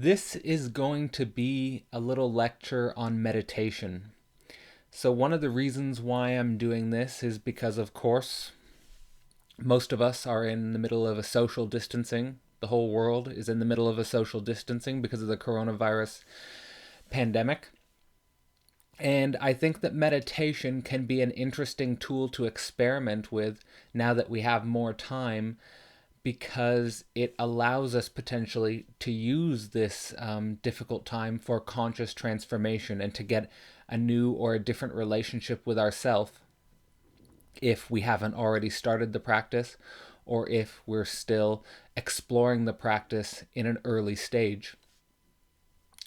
This is going to be a little lecture on meditation. So, one of the reasons why I'm doing this is because, of course, most of us are in the middle of a social distancing. The whole world is in the middle of a social distancing because of the coronavirus pandemic. And I think that meditation can be an interesting tool to experiment with now that we have more time because it allows us potentially to use this difficult time for conscious transformation and to get a new or a different relationship with ourself if we haven't already started the practice or if we're still exploring the practice in an early stage.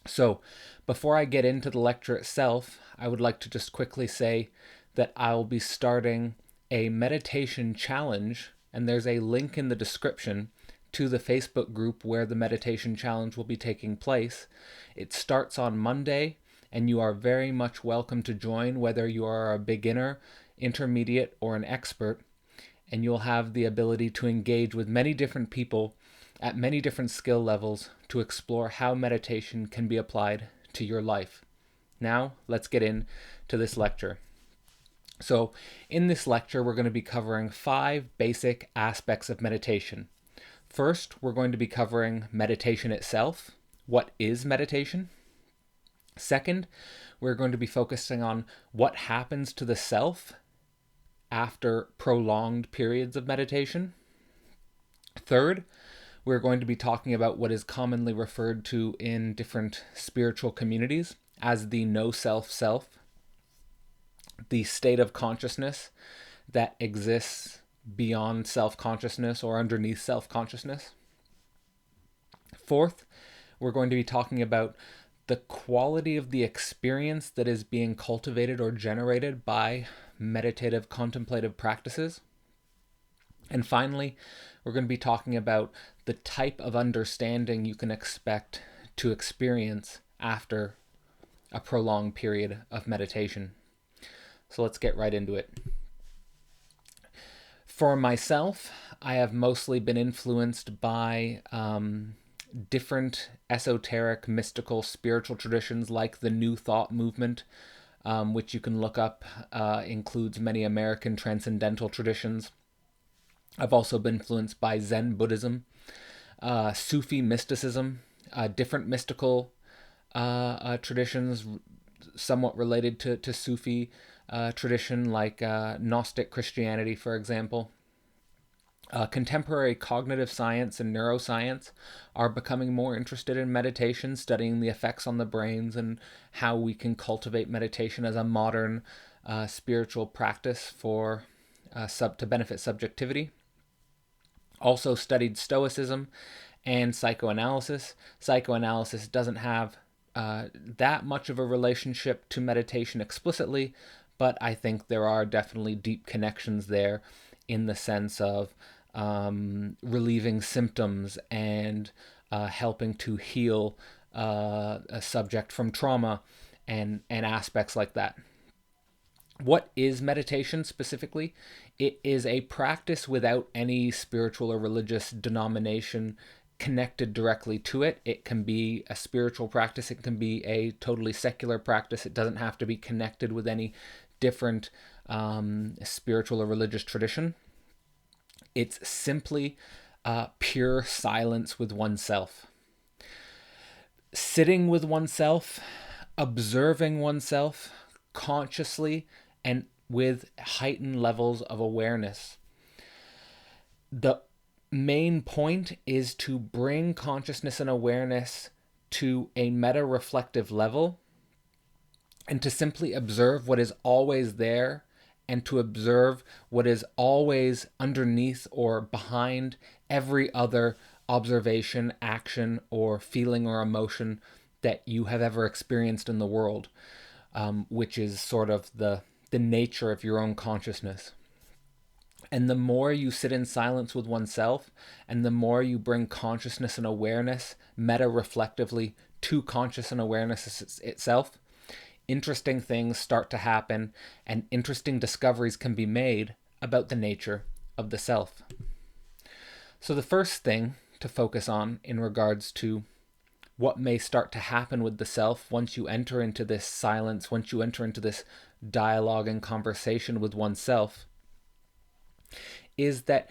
So, before I get into the lecture itself, I would like to just quickly say that I'll be starting a meditation challenge, and there's a link in the description to the Facebook group where the meditation challenge will be taking place. It starts on Monday, and you are very much welcome to join, whether you are a beginner, intermediate, or an expert, and you'll have the ability to engage with many different people at many different skill levels to explore how meditation can be applied to your life. Now, let's get into this lecture. So, in this lecture, we're going to be covering 5 basic aspects of meditation. First, we're going to be covering meditation itself. What is meditation? Second, we're going to be focusing on what happens to the self after prolonged periods of meditation. Third, we're going to be talking about what is commonly referred to in different spiritual communities as the no self self, the state of consciousness that exists beyond self consciousness or underneath self consciousness. Fourth, we're going to be talking about the quality of the experience that is being cultivated or generated by meditative contemplative practices. And finally, we're going to be talking about the type of understanding you can expect to experience after a prolonged period of meditation. So let's get right into it. For myself, I have mostly been influenced by different esoteric, mystical, spiritual traditions like the New Thought movement, which you can look up, includes many American transcendental traditions. I've also been influenced by Zen Buddhism, Sufi mysticism, different mystical traditions somewhat related to Sufi tradition, like Gnostic Christianity, for example. Contemporary cognitive science and neuroscience are becoming more interested in meditation, studying the effects on the brains and how we can cultivate meditation as a modern spiritual practice for to benefit subjectivity. Also studied Stoicism and psychoanalysis. Psychoanalysis doesn't have that much of a relationship to meditation explicitly, but I think there are definitely deep connections there in the sense of relieving symptoms and helping to heal a subject from trauma and aspects like that. What is meditation specifically? It is a practice without any spiritual or religious denomination connected directly to it. It can be a spiritual practice, it can be a totally secular practice. It doesn't have to be connected with any different spiritual or religious tradition. It's simply pure silence with oneself. Sitting with oneself, observing oneself consciously and with heightened levels of awareness. The main point is to bring consciousness and awareness to a meta-reflective level and to simply observe what is always there and to observe what is always underneath or behind every other observation, action, or feeling or emotion that you have ever experienced in the world, which is sort of the nature of your own consciousness. And the more you sit in silence with oneself, and the more you bring consciousness and awareness meta-reflectively to conscious and awareness itself, interesting things start to happen and interesting discoveries can be made about the nature of the self. So the first thing to focus on in regards to what may start to happen with the self once you enter into this silence, once you enter into this dialogue and conversation with oneself, is that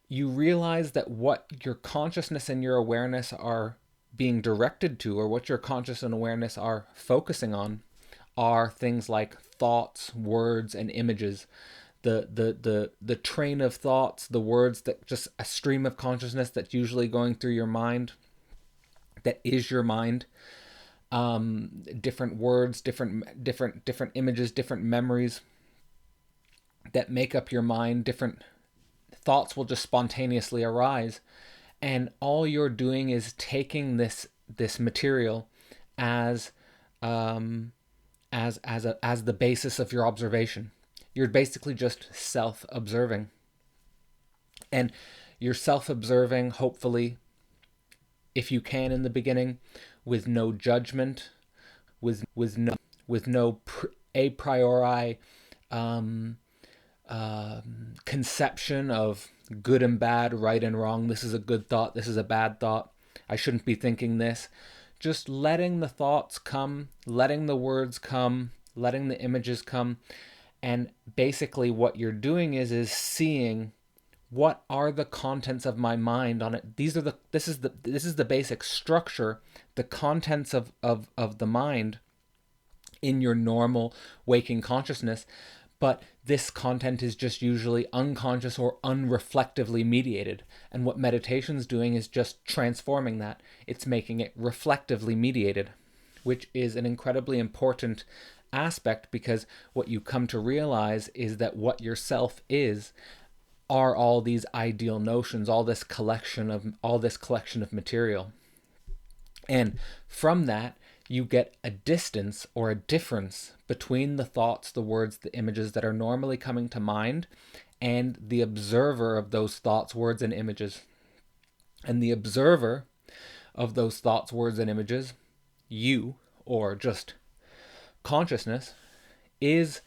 you realize that what your consciousness and your awareness are being directed to, or what your conscious and awareness are focusing on, are things like thoughts, words, and images. The train of thoughts, the words, that just a stream of consciousness that's usually going through your mind, that is your mind. Different words, different images, different memories that make up your mind. Different thoughts will just spontaneously arise, and all you're doing is taking this material as as the basis of your observation. You're basically just self-observing, and you're self-observing, hopefully, if you can, in the beginning, with no judgment, with no a priori conception of good and bad, right and wrong. This is a good thought, this is a bad thought, I shouldn't be thinking this. Just letting the thoughts come, letting the words come, letting the images come. And basically what you're doing is seeing, what are the contents of my mind on it. This is the basic structure, the contents of the mind in your normal waking consciousness. But this content is just usually unconscious or unreflectively mediated. And what meditation's doing is just transforming that. It's making it reflectively mediated, which is an incredibly important aspect, because what you come to realize is that what your self is are all these ideal notions, all this collection of material. And from that, you get a distance or a difference between the thoughts, the words, the images that are normally coming to mind, and the observer of those thoughts, words, and images. And the observer of those thoughts, words, and images, you, or just consciousness, is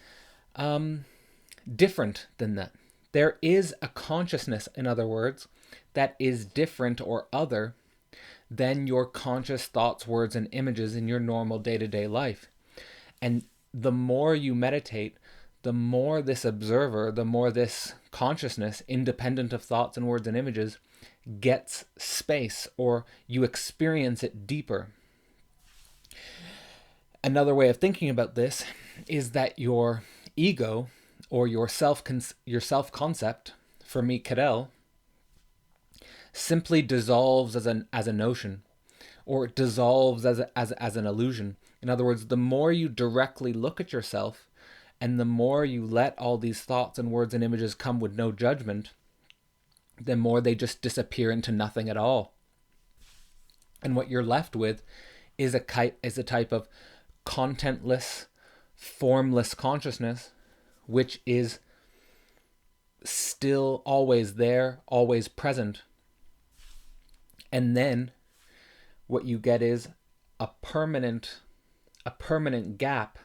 different than that. There is a consciousness, in other words, that is different or other than your conscious thoughts, words, and images in your normal day-to-day life. And the more you meditate, the more this observer, the more this consciousness, independent of thoughts and words and images, gets space, or you experience it deeper. Another way of thinking about this is that your ego, or your self-concept, for me, Cadell, simply dissolves as a notion, or it dissolves as an illusion. In other words, the more you directly look at yourself, and the more you let all these thoughts and words and images come with no judgment, the more they just disappear into nothing at all. And what you're left with is a type of contentless, formless consciousness, which is still always there, always present. And then what you get is a permanent gap,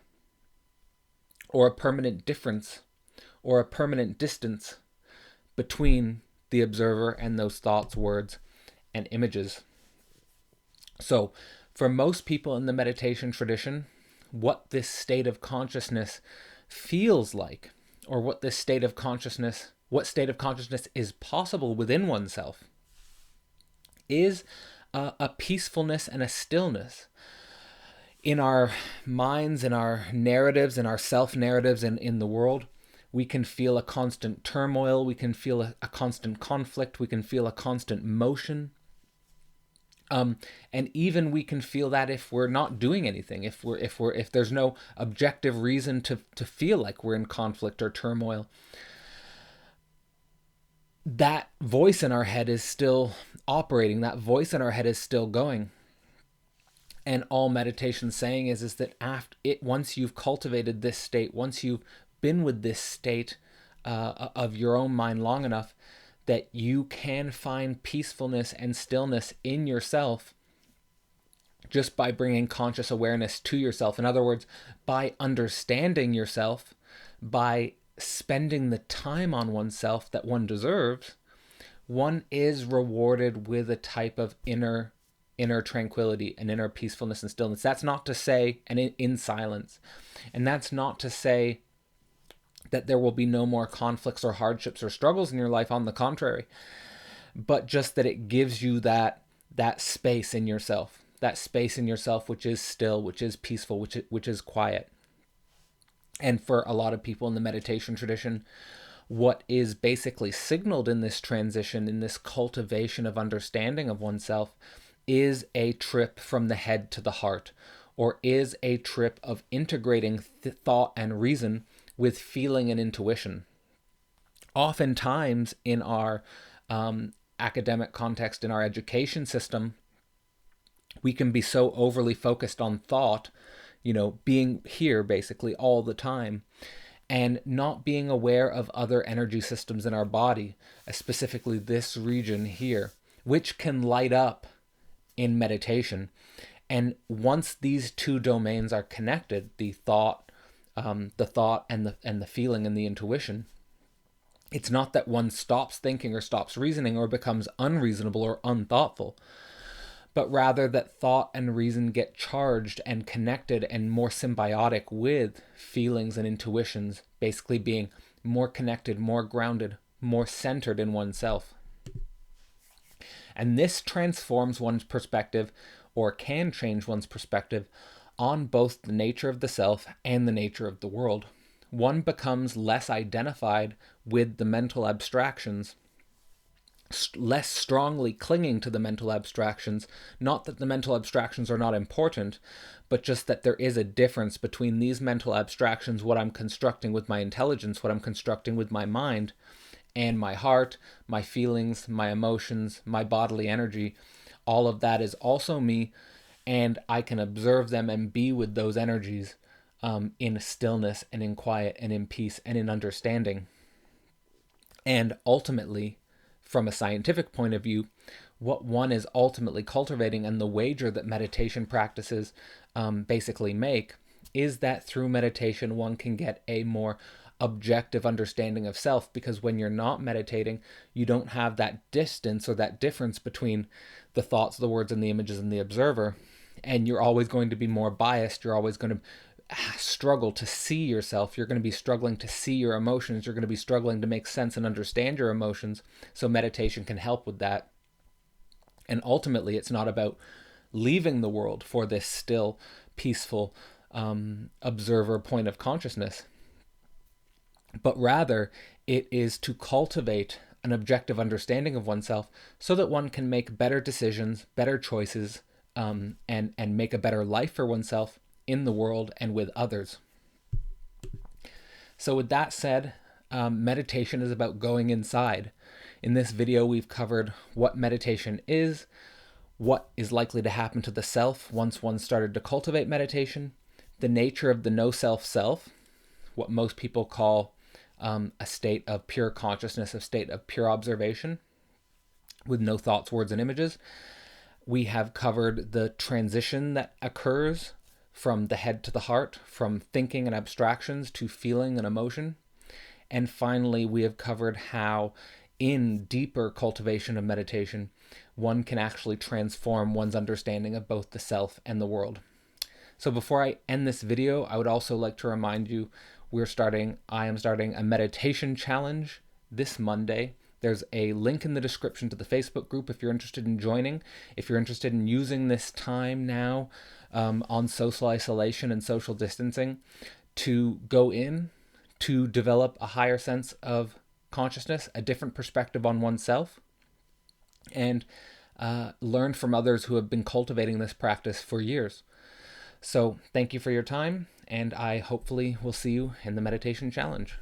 or a permanent difference, or a permanent distance between the observer and those thoughts, words, and images. So for most people in the meditation tradition, what this state of consciousness feels like, or what state of consciousness is possible within oneself, is a peacefulness and a stillness. In our minds, in our narratives, in our self-narratives, and in the world, we can feel a constant turmoil, we can feel a constant conflict, we can feel a constant motion. And even we can feel that if we're not doing anything, if there's no objective reason to feel like we're in conflict or turmoil. That voice in our head is still operating, that voice in our head is still going. And all meditation's saying is that once you've cultivated this state, once you've been with this state of your own mind long enough, that you can find peacefulness and stillness in yourself just by bringing conscious awareness to yourself. In other words, by understanding yourself, by spending the time on oneself that one deserves, one is rewarded with a type of inner inner tranquility, an inner peacefulness and stillness. That's not to say, and in silence. And that's not to say that there will be no more conflicts or hardships or struggles in your life. On the contrary, but just that it gives you that space in yourself, which is still, which is peaceful, which is quiet. And for a lot of people in the meditation tradition, what is basically signaled in this transition, in this cultivation of understanding of oneself, is a trip from the head to the heart, or is a trip of integrating thought and reason with feeling and intuition. Oftentimes in our academic context, in our education system, we can be so overly focused on thought, being here basically all the time, and not being aware of other energy systems in our body, specifically this region here, which can light up in meditation. And once these two domains are connected, the thought and the feeling and the intuition, it's not that one stops thinking or stops reasoning or becomes unreasonable or unthoughtful, but rather that thought and reason get charged and connected and more symbiotic with feelings and intuitions, basically being more connected, more grounded, more centered in oneself. And this transforms one's perspective, or can change one's perspective, on both the nature of the self and the nature of the world. One becomes less identified with the mental abstractions, less strongly clinging to the mental abstractions. Not that the mental abstractions are not important, but just that there is a difference between these mental abstractions, what I'm constructing with my intelligence, what I'm constructing with my mind, and my heart, my feelings, my emotions, my bodily energy. All of that is also me, and I can observe them and be with those energies in stillness and in quiet and in peace and in understanding. And ultimately, from a scientific point of view, what one is ultimately cultivating, and the wager that meditation practices basically make, is that through meditation one can get a more objective understanding of self, because when you're not meditating, you don't have that distance or that difference between the thoughts, the words, and the images and the observer, and you're always going to be more biased. You're always going to struggle to see yourself. You're going to be struggling to see your emotions. You're going to be struggling to make sense and understand your emotions. So meditation can help with that. And ultimately, it's not about leaving the world for this still, peaceful observer point of consciousness, but rather it is to cultivate an objective understanding of oneself so that one can make better decisions, better choices, and make a better life for oneself in the world and with others. So with that said, meditation is about going inside. In this video, we've covered what meditation is, what is likely to happen to the self once one started to cultivate meditation, the nature of the no-self self, what most people call a state of pure consciousness, a state of pure observation with no thoughts, words, and images. We have covered the transition that occurs from the head to the heart, from thinking and abstractions to feeling and emotion. And finally, we have covered how in deeper cultivation of meditation, one can actually transform one's understanding of both the self and the world. So before I end this video, I would also like to remind you I am starting a meditation challenge this Monday. There's a link in the description to the Facebook group if you're interested in joining. If you're interested in using this time now on social isolation and social distancing to go in, to develop a higher sense of consciousness, a different perspective on oneself, and learn from others who have been cultivating this practice for years. So thank you for your time, and I hopefully will see you in the meditation challenge.